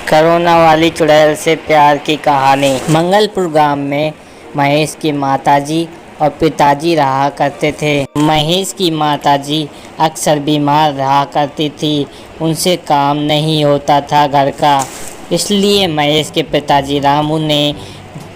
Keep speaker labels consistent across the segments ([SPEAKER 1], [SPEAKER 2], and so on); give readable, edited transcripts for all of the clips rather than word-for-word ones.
[SPEAKER 1] Corona वाली चुड़ैल से प्यार की कहानी। मंगलपुर गांव में महेश की माताजी और पिताजी रहा करते थे। महेश की माताजी अक्सर बीमार रहा करती थी, उनसे काम नहीं होता था घर का। इसलिए महेश के पिताजी रामू ने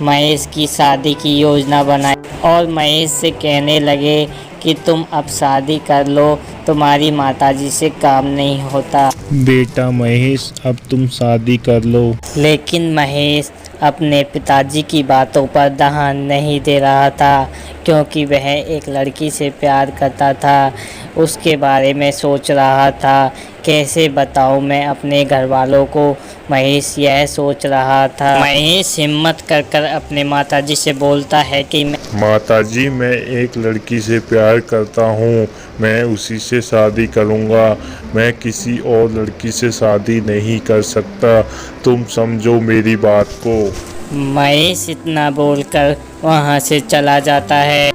[SPEAKER 1] महेश की शादी की योजना बनाई और महेश से कहने लगे कि तुम अब शादी कर लो, तुम्हारी माताजी से काम नहीं होता।
[SPEAKER 2] बेटा महेश, अब तुम शादी कर लो।
[SPEAKER 1] लेकिन महेश अपने पिताजी की बातों पर ध्यान नहीं दे रहा था, क्योंकि वह एक लड़की से प्यार करता था। उसके बारे में सोच रहा था, कैसे बताऊं मैं अपने घर वालों को। महेश यह सोच रहा था। महेश हिम्मत कर अपने माताजी से बोलता है कि
[SPEAKER 2] माताजी, मैं एक लड़की से प्यार करता हूँ, मैं उसी से शादी करूँगा। मैं किसी और लड़की से शादी नहीं कर सकता, तुम समझो मेरी बात को।
[SPEAKER 1] महेश इतना बोलकर वहाँ से चला जाता है।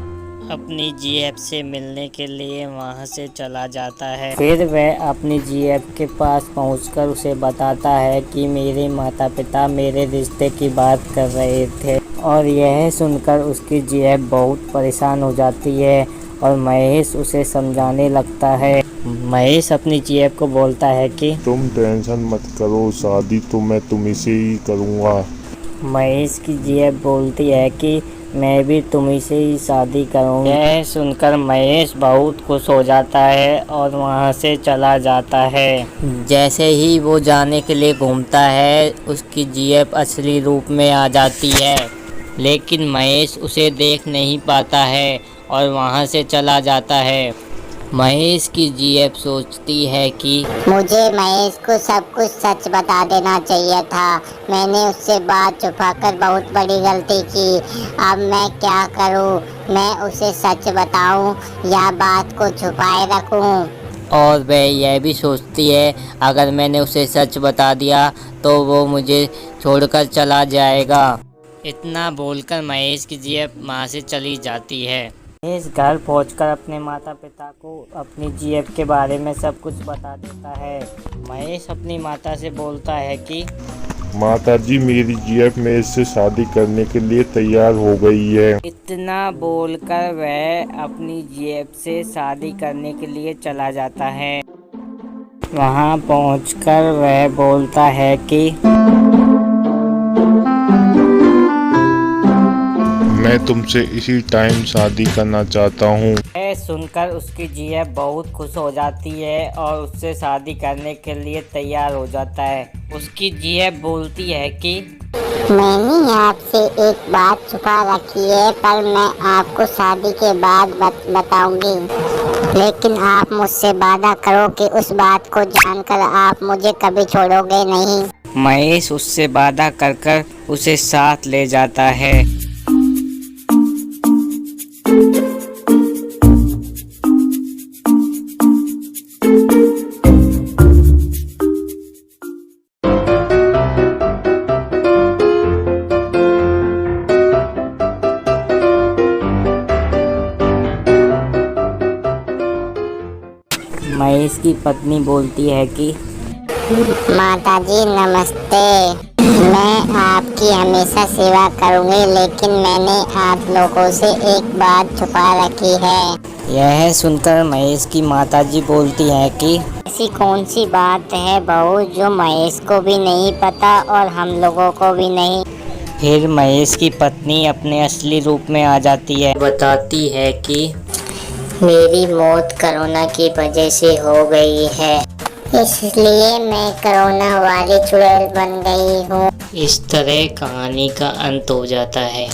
[SPEAKER 1] अपनी जीएफ से मिलने के लिए वहाँ से चला जाता है। फिर वह अपनी जीएफ के पास पहुँचकर उसे बताता है कि मेरे माता पिता मेरे रिश्ते की बात कर रहे थे, और यह सुनकर उसकी जीएफ बहुत परेशान हो जाती है और महेश उसे समझाने लगता है। महेश अपनी जीएफ को बोलता है कि
[SPEAKER 2] तुम टेंशन मत करो, शादी तो मैं तुम्ही से ही करूँगा।
[SPEAKER 1] महेश की जीएफ बोलती है कि मैं भी तुम्ही से ही शादी करूँगी। यह सुनकर महेश बहुत खुश हो जाता है और वहाँ से चला जाता है। जैसे ही वो जाने के लिए घूमता है, उसकी जीएफ असली रूप में आ जाती है, लेकिन महेश उसे देख नहीं पाता है और वहाँ से चला जाता है। महेश की जीएफ सोचती है कि
[SPEAKER 3] मुझे महेश को सब कुछ सच बता देना चाहिए था। मैंने उससे बात छुपाकर बहुत बड़ी गलती की। अब मैं क्या करूं? मैं उसे सच बताऊं या बात को छुपाए रखूं?
[SPEAKER 1] और वह यह भी सोचती है, अगर मैंने उसे सच बता दिया तो वो मुझे छोड़कर चला जाएगा। इतना बोलकर महेश की जीएफ वहाँ से चली जाती है। महेश घर पहुंचकर अपने माता पिता को अपनी जीएफ के बारे में सब कुछ बता देता है। महेश अपनी माता से बोलता है कि
[SPEAKER 2] माताजी, मेरी जीएफ मेरे से शादी करने के लिए तैयार हो गई है।
[SPEAKER 1] इतना बोलकर वह अपनी जीएफ से शादी करने के लिए चला जाता है। वहां पहुंचकर वह बोलता है कि
[SPEAKER 2] मैं तुमसे इसी टाइम शादी करना चाहता हूँ।
[SPEAKER 1] यह सुनकर उसकी जीएफ बहुत खुश हो जाती है और उससे शादी करने के लिए तैयार हो जाता है। उसकी जीएफ बोलती है कि
[SPEAKER 3] मैंने आपसे एक बात छुपा रखी है, पर मैं आपको शादी के बाद बताऊंगी। लेकिन आप मुझसे वादा करो कि उस बात को जानकर आप मुझे कभी छोड़ोगे नहीं।
[SPEAKER 1] महेश उससे वादा कर उसे साथ ले जाता है। महेश की पत्नी बोलती है कि
[SPEAKER 3] माताजी नमस्ते, मैं आपकी हमेशा सेवा करूंगी, लेकिन मैंने आप लोगों से एक बात छुपा रखी है।
[SPEAKER 1] यह सुनकर महेश की माताजी बोलती है कि
[SPEAKER 3] ऐसी कौन सी बात है बहू जो महेश को भी नहीं पता और हम लोगों को भी नहीं?
[SPEAKER 1] फिर महेश की पत्नी अपने असली रूप में आ जाती है। बताती है कि
[SPEAKER 3] मेरी मौत कोरोना की वजह से हो गई है, इसलिए मैं कोरोना वाली चुड़ैल बन गई हूँ।
[SPEAKER 1] इस तरह कहानी का अंत हो जाता है।